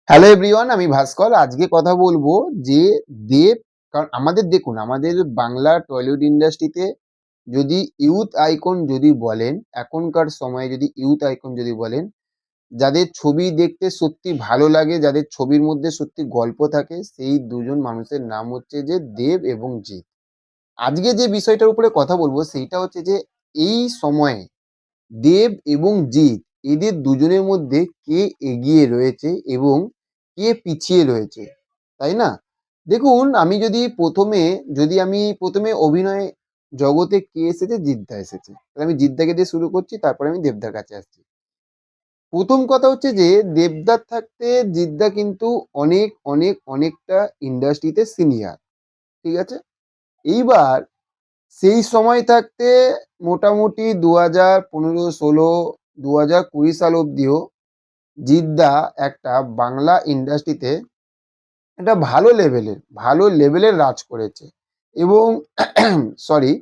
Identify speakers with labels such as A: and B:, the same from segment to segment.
A: Hello everyone, আমি ভাস্কর। আজকে কথা বলবো যে দেব, কারণ আমাদের দেখুন, আমাদের বাংলা টলিউড ইন্ডাস্ট্রিতে যদি ইউথ আইকন যদি বলেন, এখনকার সময়ে যদি ইউথ আইকন যদি বলেন, যাদের ছবি দেখতে সত্যি ভালো লাগে, যাদের ছবির মধ্যে সত্যি গল্প থাকে, সেই দুজন মানুষের নাম হচ্ছে যে দেব এবং জিৎ। আজকে যে বিষয়টার উপরে কথা বলবো সেইটা হচ্ছে যে এই সময়ে দেব এবং জিৎ, এদের দুজনের মধ্যে কে এগিয়ে রয়েছে এবং কে পিছিয়ে রয়েছে, তাই না? দেখুন, আমি প্রথমে অভিনয় জগতে কে এসেছে, জিদ্দা এসেছে। তাহলে আমি জিদ্দাকে দিয়ে শুরু করছি, তারপরে আমি দেবদার কাছে আসছি। প্রথম কথা হচ্ছে যে দেবদার থাকতে জিদ্দা কিন্তু অনেক অনেক অনেকটা ইন্ডাস্ট্রিতে সিনিয়র, ঠিক আছে? এইবার সেই সময় থাকতে মোটামুটি 2015-16, 2020 সাল অব্দিও জিদ্দা একটা বাংলা ইন্ডাস্ট্রিতে একটা ভালো লেভেলের রাজ করেছে এবং সরি,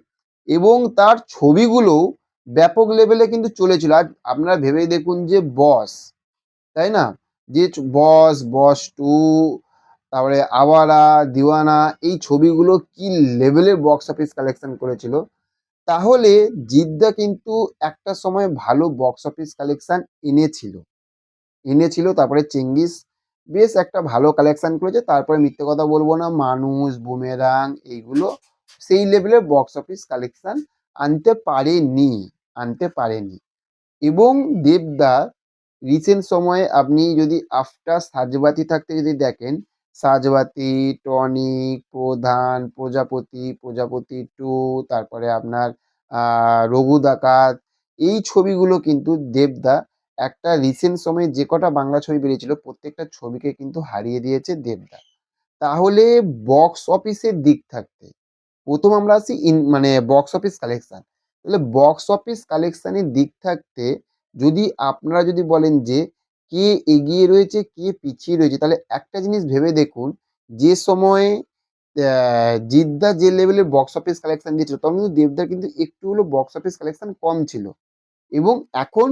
A: এবং তার ছবিগুলোও ব্যাপক লেভেলে কিন্তু চলেছিল। আজ আপনারা ভেবেই দেখুন যে বস, তাই না? যে বস, বস টু, তারপরে আওয়ারা, দিওয়ানা, এই ছবিগুলো কি লেভেলের বক্স অফিস কালেকশন করেছিল। তাহলে জিদ্দা কিন্তু একটা সময় ভালো বক্স অফিস কালেকশন এনেছিল এনেছিল তারপরে চেঙ্গিস বেশ একটা ভালো কালেকশন করেছে। তারপরে মিথ্যে কথা বলবো না, মানুষ, বুমেরাং, এইগুলো সেই লেভেলের বক্স অফিস কালেকশন আনতে পারেনি। এবং দেবদা রিসেন্ট সময়ে আপনি যদি আফটার সাজবাতি থাকতে যদি দেখেন, সাজবাতি, টনিক, প্রধান, প্রজাপতি টু, তারপরে আপনার রঘু ডাকাত, এই ছবিগুলো কিন্তু দেবদা একটা রিসেন্ট সময়ে যে কটা বাংলা ছবি বেরিয়েছিল প্রত্যেকটা ছবিকে কিন্তু হারিয়ে দিয়েছে দেবদা। তাহলে বক্স অফিসের দিক থাকতে প্রথম আমরা আসি মানে বক্স অফিস কালেকশন। তাহলে বক্স অফিস কালেকশনের দিক থাকতে যদি আপনারা যদি বলেন যে কে এগিয়ে রয়েছে, কে পিছিয়ে রয়েছে, তাহলে একটা জিনিস ভেবে দেখুন, যে সময়ে জিদ্দা যে লেভেলের বক্স অফিস কালেকশন দিয়েছিল, তখন কিন্তু দেবদার কিন্তু একটু হলো বক্স অফিস কালেকশন কম ছিল। এবং এখন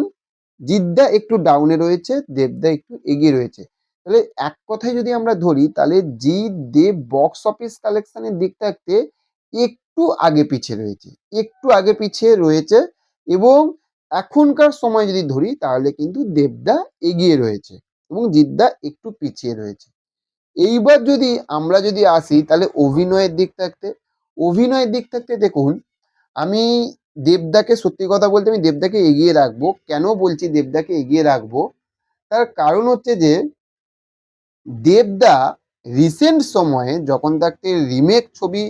A: জিদ্দা একটু ডাউনে রয়েছে, দেবদা একটু এগিয়ে রয়েছে। তাহলে এক কথায় যদি আমরা ধরি, তাহলে জিৎ দেব বক্স অফিস কালেকশনের দিক থাকতে একটু আগে পিছিয়ে রয়েছে, একটু আগে পিছিয়ে রয়েছে। এবং এখনকার সময় যদি ধরি তাহলে কিন্তু দেবদা এগিয়ে রয়েছে এবং জিদ্দা একটু পিছিয়ে রয়েছে। এইবার যদি আমরা যদি আসি তাহলে অভিনয়ের দিক থাকতে দেখুন, আমি দেবদাকে সত্যি কথা বলতে আমি দেবদাকে এগিয়ে রাখবো। কেন বলছি দেবদাকে এগিয়ে রাখবো? তার কারণ হচ্ছে যে দেবদা রিসেন্ট সময়ে যখন থাকতে রিমেক ছবি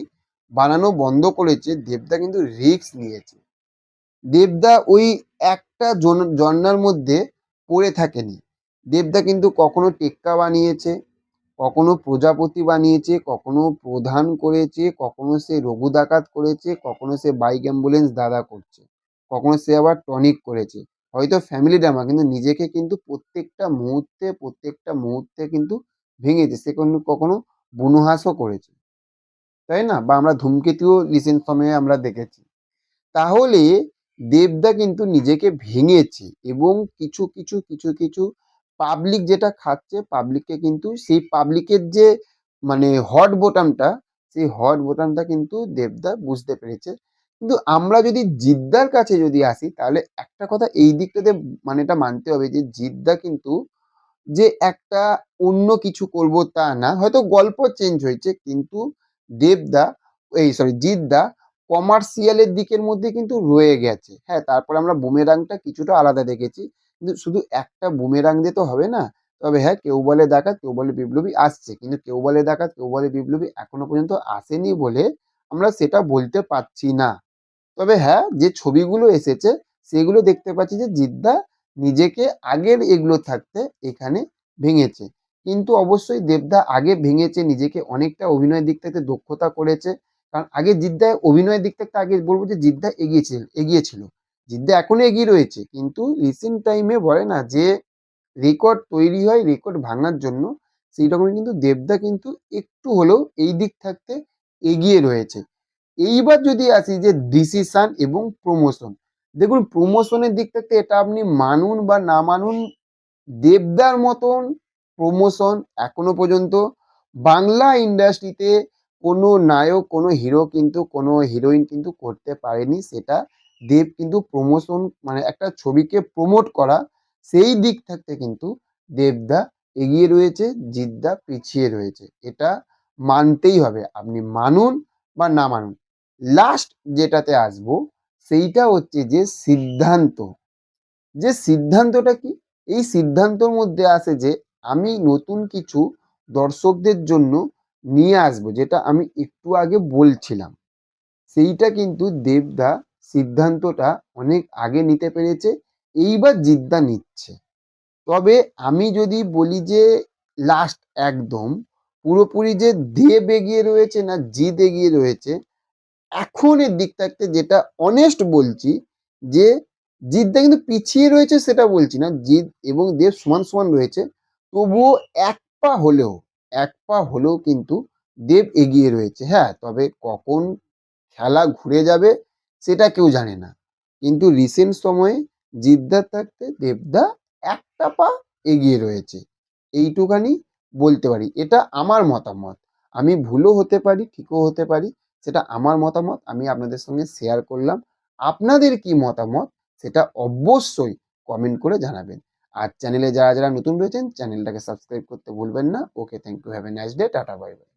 A: বানানো বন্ধ করেছে, দেবদা কিন্তু রিস্ক নিয়েছে। দেবদা ওই একটা জন্নার মধ্যে পড়ে থাকেনি। দেবদা কিন্তু কখনো টেক্কা বানিয়েছে, কখনো প্রজাপতি বানিয়েছে, কখনো প্রধান করেছে, কখনো সে রঘু ডাকাত করেছে, কখনো সে বাইক অ্যাম্বুলেন্স দাদা করছে, কখনো সে আবার টনিক করেছে। হয়তো ফ্যামিলি ড্রামা, কিন্তু নিজেকে কিন্তু প্রত্যেকটা মুহূর্তে কিন্তু ভেঙেছে। সে কিন্তু কখনো বুনোহাসও করেছে, তাই না? বা আমরা ধূমকেতুও রিসেন্ট সময়ে আমরা দেখেছি। তাহলে দেবদা কিন্তু নিজেকে ভেঙেছে এবং কিছু পাবলিক যেটা খাচ্ছে, পাবলিককে কিন্তু সেই পাবলিকের যে মানে সেই হট বোতামটা কিন্তু দেবদা বুঝতে পেরেছে। কিন্তু আমরা যদি জিদ্দার কাছে যদি আসি, তাহলে একটা কথা এই দিকটাতে মানে এটা মানতে হবে যে জিদ্দা কিন্তু যে একটা অন্য কিছু করব তা না, হয়তো গল্প চেঞ্জ হয়েছে, কিন্তু দেবদা জিদ্দা কমার্শিয়ালের দিকের মধ্যে কিন্তু রয়ে গেছে। হ্যাঁ, তারপরে আমরা বুমেরাংটা কিছুটা আলাদা দেখেছি, কিন্তু শুধু একটা বুমেরাং দিয়ে তো হবে না। তবে হ্যাঁ, কেউ বলে ডাকাত, কেউ বলে বিপ্লবী আসছে, কিন্তু কেউ বলে ডাকাত, কেউ বলে বিপ্লবী এখনো পর্যন্ত আসেনি বলে আমরা সেটা বলতে পারছি না। তবে হ্যাঁ, যে ছবিগুলো এসেছে সেগুলো দেখতে পাচ্ছি যে জিদ্দা নিজেকে আগের এগুলো থাকতে এখানে ভেঙেছে। কিন্তু অবশ্যই দেবদা আগে ভেঙেছে নিজেকে, অনেকটা অভিনয়ের দিক থেকে দক্ষতা করেছে। কারণ আগে জিদ্দা অভিনয়ের দিক থেকে আগে বলবো যে জিদ্দা এগিয়েছিল। জিদ্দা এখনো এগিয়ে রয়েছে, কিন্তু রিসেন্ট টাইমে বলে না যে রেকর্ড তৈরি হয় রেকর্ড ভাঙার জন্য, সেই রকমই কিন্তু দেবদা কিন্তু একটু হলেও এই দিক থাকতে এগিয়ে রয়েছে। এইবার যদি আসি যে ডিসিশন এবং প্রমোশন, দেখুন প্রমোশনের দিক থেকে এটা আপনি মানুন বা না মানুন, দেবদার মতন প্রমোশন এখনো পর্যন্ত বাংলা ইন্ডাস্ট্রিতে কোনো নায়ক, কোনো হিরো কিন্তু, কোনো হিরোইন কিন্তু করতে পারেনি। সেটা দেব কিন্তু প্রমোশন মানে একটা ছবিকে প্রমোট করা, সেই দিক থাকতে কিন্তু দেবদা এগিয়ে রয়েছে, জিতদা পিছিয়ে রয়েছে। এটা মানতেই হবে। আপনি মানুন বা না মানুন। লাস্ট যেটাতে আসবো সেইটা হচ্ছে যে সিদ্ধান্ত। যে সিদ্ধান্তটা কি? এই সিদ্ধান্তর মধ্যে আসে যে আমি নতুন কিছু দর্শকদের জন্য নিয়ে আসবো, যেটা আমি একটু আগে বলছিলাম। সেইটা কিন্তু দেবদা সিদ্ধান্তটা অনেক আগে নিতে পেরেছে। এইবার জিতদা নিচ্ছে। তবে আমি যদি বলি যে লাস্ট একদম পুরোপুরি যে দেব এগিয়ে রয়েছে না জিৎ এগিয়ে রয়েছে, এখনের দিক থাকতে যেটা অনেস্ট বলছি যে জিতদা কিন্তু পিছিয়ে রয়েছে সেটা বলছি না, জিৎ এবং দেব সমান সমান রয়েছে। তবুও এক পা হলেও, এক পা হলেও কিন্তু দেব এগিয়ে রয়েছে। হ্যাঁ, তবে কখন খেলা ঘুরে যাবে সেটা কেউ জানে না। কিন্তু রিসেন্ট সময়ে জিদ্দার থাকতে দেবদা একটা পা এগিয়ে রয়েছে, এইটুখানি বলতে পারি। এটা আমার মতামত। আমি ভুলও হতে পারি, ঠিকও হতে পারি। সেটা আমার মতামত, আমি আপনাদের সঙ্গে শেয়ার করলাম। আপনাদের কি মতামত সেটা অবশ্যই কমেন্ট করে জানাবেন। আর চ্যানেলে যারা যারা নতুন রয়েছেন চ্যানেলটাকে সাবস্ক্রাইব করতে ভুলবেন না। Okay, thank you, have a nice day, tata, bye by.